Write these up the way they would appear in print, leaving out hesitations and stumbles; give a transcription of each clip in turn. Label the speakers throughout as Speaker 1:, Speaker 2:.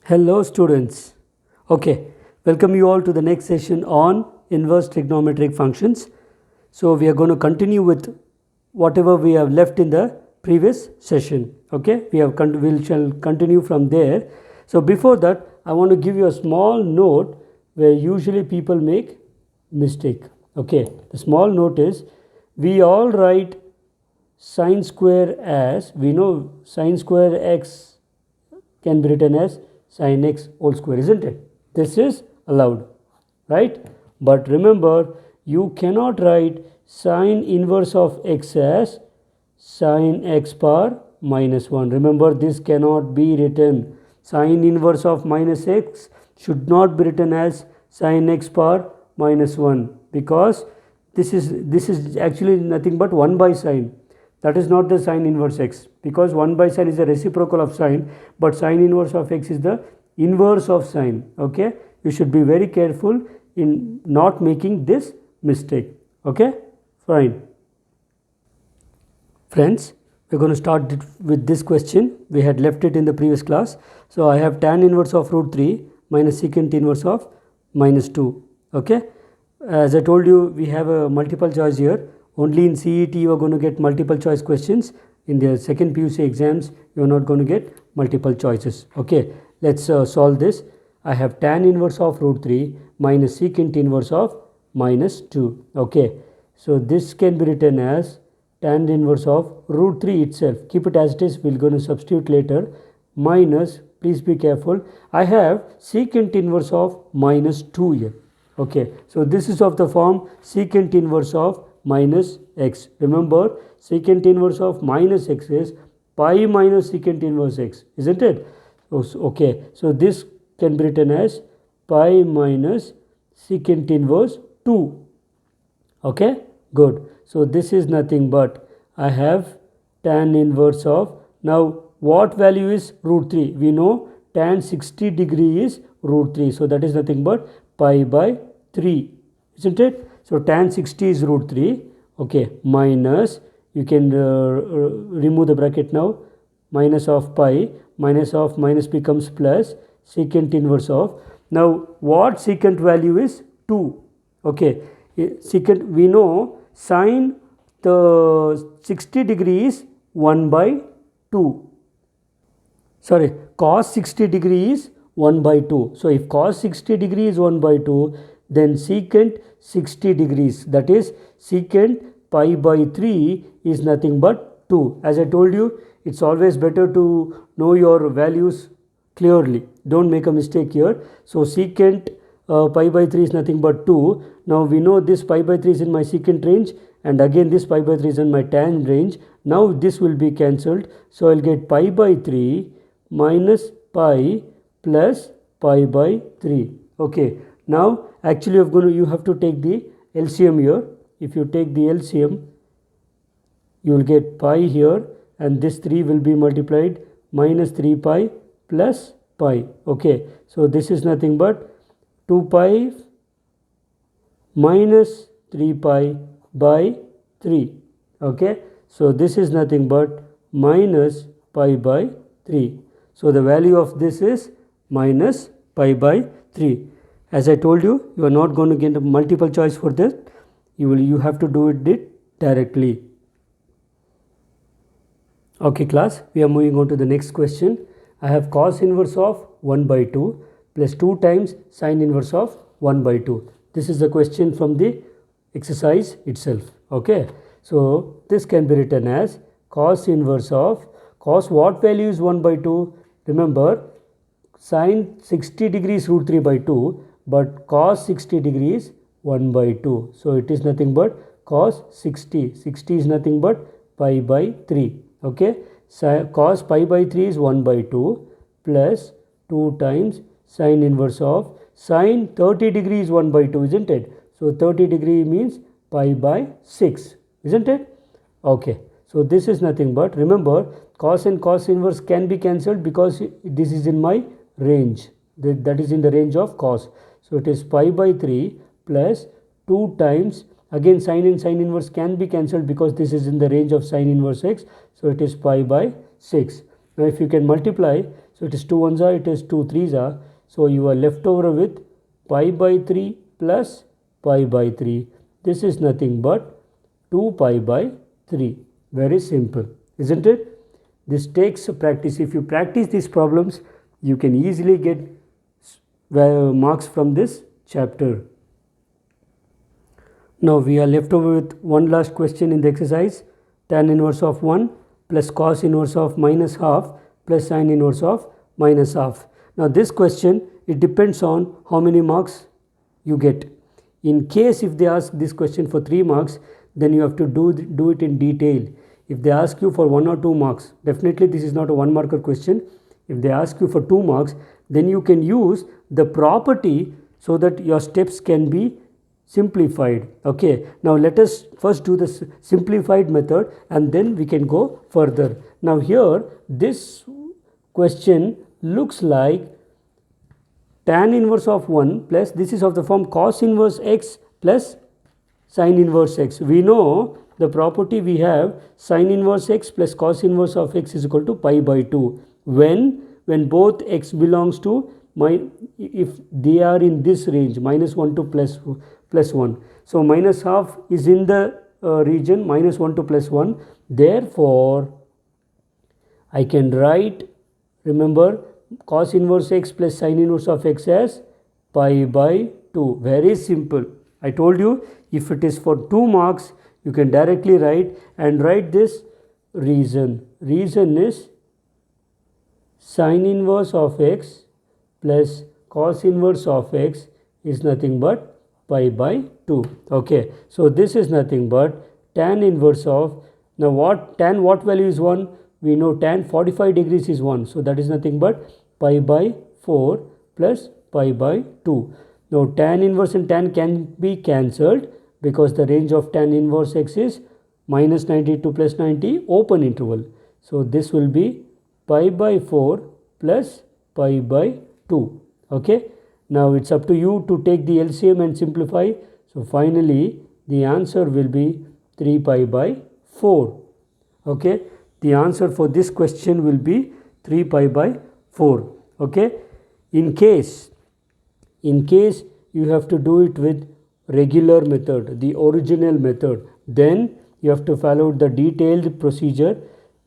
Speaker 1: Hello students. Okay, welcome you all to the next session on inverse trigonometric functions. So we are going to continue with whatever we have left in the previous session. Okay, we shall continue from there. So before that, I want to give you a small note where usually people make mistake. Okay, the small note is we all write sine square as, we know sine square x can be written as sin x whole square, isn't it? This is allowed, right? But remember, you cannot write sine inverse of x as sin x power minus 1. Remember, this cannot be written. Sine inverse of minus x should not be written as sin x power minus 1, because this is actually nothing but 1 by sine. That is not the sine inverse x, because 1 by sine is a reciprocal of sine, but sine inverse of x is the inverse of sine. Okay, you should be very careful in not making this mistake. Okay, fine. Friends, we're going to start with this question. We had left it in the previous class. So I have tan inverse of root 3 minus secant inverse of minus 2. Okay, as I told you, we have a multiple choice here. Only in CET you are going to get multiple choice questions. In the second PUC exams you are not going to get multiple choices. Okay, let's solve this. I have tan inverse of root 3 minus secant inverse of minus 2. Okay, so this can be written as tan inverse of root 3 itself. Keep it as it is, we're going to substitute later, minus, please be careful, I have secant inverse of minus 2 here. Okay, so this is of the form secant inverse of minus x. Remember, secant inverse of minus x is pi minus secant inverse x, isn't it? Okay, so this can be written as pi minus secant inverse 2. Okay, good. So this is nothing but I have tan inverse of, now what value is root 3? We know tan 60 degree is root 3. So that is nothing but pi by 3, isn't it? So tan 60 is root 3. Okay, minus, you can remove the bracket now, minus of pi, minus of minus becomes plus, secant inverse of, now what secant value is 2. Okay, secant, we know sine the 60 degree is 1 by 2. Sorry, cos 60 degree is 1 by 2. So if cos 60 degree is 1 by 2, then secant 60 degrees, that is secant pi by 3 is nothing but 2. As I told you, it's always better to know your values clearly. Don't make a mistake here. So secant pi by 3 is nothing but 2. Now we know this pi by 3 is in my secant range, and again this pi by 3 is in my tan range. Now this will be cancelled. So I'll get pi by 3 minus pi plus pi by 3. Okay, now actually you have to take the LCM here. If you take the LCM, you will get pi here, and this 3 will be multiplied minus 3 pi plus pi. Okay, so this is nothing but 2 pi minus 3 pi by 3. Okay, so this is nothing but minus pi by 3. So the value of this is minus pi by 3. As I told you, you are not going to get a multiple choice for this. You have to do it directly. Okay class, we are moving on to the next question. I have cos inverse of 1 by 2 plus 2 times sin inverse of 1 by 2. This is the question from the exercise itself. Okay, so this can be written as cos inverse of, cos what value is 1 by 2? Remember, sin 60 degrees root 3 by 2, but cos 60 degrees 1 by 2. So it is nothing but cos 60. 60 is nothing but pi by 3. Okay, so cos pi by 3 is 1 by 2 plus 2 times sin inverse of sin 30 degrees 1 by 2, isn't it? So 30 degree means pi by 6, isn't it? Okay, so this is nothing but, remember, cos and cos inverse can be cancelled because this is in my range, that is in the range of cos. So it is pi by 3 plus 2 times, again sin and sin inverse can be cancelled because this is in the range of sin inverse x. So it is pi by 6. Now if you can multiply So it is 2 ones are, it is 2 threes are. So you are left over with pi by 3 plus pi by 3. This is nothing but 2 pi by 3. Very simple, isn't it? This takes practice. If you practice these problems, you can easily get marks from this chapter. Now we are left over with one last question in the exercise. Tan inverse of 1 plus cos inverse of minus half plus sin inverse of minus half. Now this question, it depends on how many marks you get. In case if they ask this question for 3 marks, then you have to do it in detail. If they ask you for 1 or 2 marks, definitely this is not a 1 marker question. If they ask you for 2 marks, then you can use the property so that your steps can be simplified. Okay, now let us first do the simplified method and then we can go further. Now here this question looks like tan inverse of 1 plus, this is of the form cos inverse x plus sin inverse x. We know the property we have, sin inverse x plus cos inverse of x is equal to pi by 2. When both x belongs to if they are in this range, minus 1 to plus 1. So minus half is in the region minus 1 to plus 1. Therefore, I can write, remember, cos inverse x plus sin inverse of x as pi by 2. Very simple. I told you, if it is for 2 marks, you can directly write and write this reason. Reason is sin inverse of x plus cos inverse of x is nothing but pi by 2. Okay, so this is nothing but tan inverse of, now what value is 1? We know tan 45 degrees is 1. So that is nothing but pi by 4 plus pi by 2. Now tan inverse and tan can be cancelled because the range of tan inverse x is minus 90 to plus 90 open interval. So this will be pi by 4 plus pi by 2. Okay. Now it's up to you to take the LCM and simplify. So finally the answer will be 3 pi by 4. Okay. The answer for this question will be 3 pi by 4. Okay. In case you have to do it with regular method, the original method, then you have to follow the detailed procedure.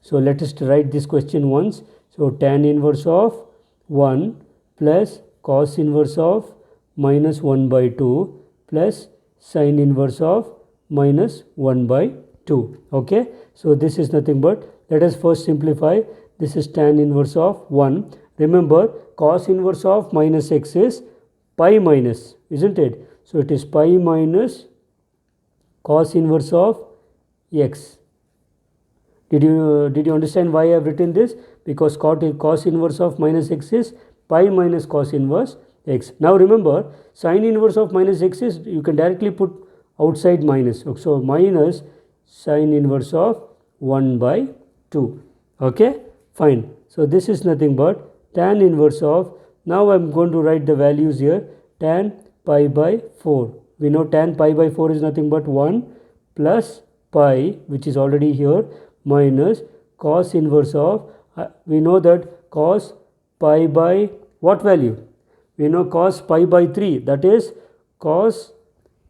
Speaker 1: So let us write this question once. So tan inverse of 1 plus cos inverse of minus 1 by 2 plus sin inverse of minus 1 by 2. Okay. So this is nothing but, let us first simplify. This is tan inverse of 1. Remember, cos inverse of minus x is pi minus, isn't it? So it is pi minus cos inverse of x. Did you understand why I have written this? Because cos inverse of minus x is pi minus cos inverse x. Now remember, sin inverse of minus x is, you can directly put outside minus. So minus sin inverse of 1 by 2. Okay, fine. So this is nothing but tan inverse of, now I am going to write the values here, tan pi by 4. We know tan pi by 4 is nothing but 1 plus pi, which is already here, minus cos inverse of, we know that cos pi by what value? We know cos pi by 3, that is cos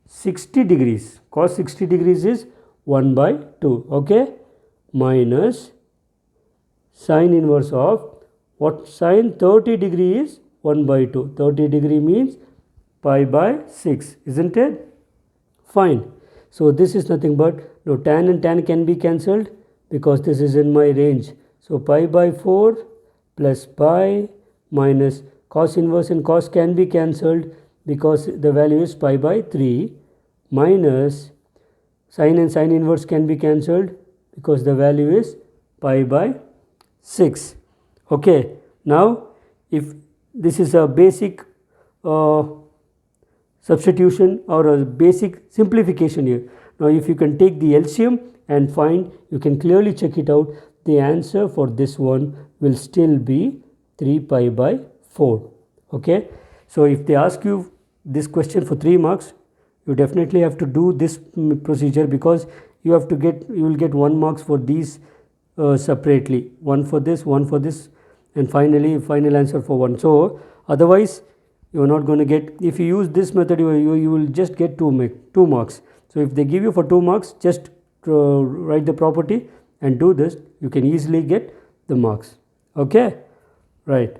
Speaker 1: 60 degrees. Cos 60 degrees is 1 by 2. Okay, minus sin inverse of what? Sin 30 degree is 1 by 2. 30 degree means pi by 6, isn't it? Fine. So this is nothing but, now tan and tan can be cancelled because this is in my range. So pi by 4 plus pi minus cos inverse and cos can be cancelled because the value is pi by 3 minus sin and sin inverse can be cancelled because the value is pi by 6. Okay, now if this is a basic substitution or a basic simplification here. Now if you can take the LCM and find, you can clearly check it out, the answer for this one will still be 3 pi by 4. Okay, so if they ask you this question for 3 marks, you definitely have to do this procedure because you will get 1 marks for these separately, one for this and finally final answer for 1. So otherwise you are not going to get, if you use this method, you will just get 2 marks. So if they give you for 2 marks, just write the property and do this, you can easily get the marks. Okay, right.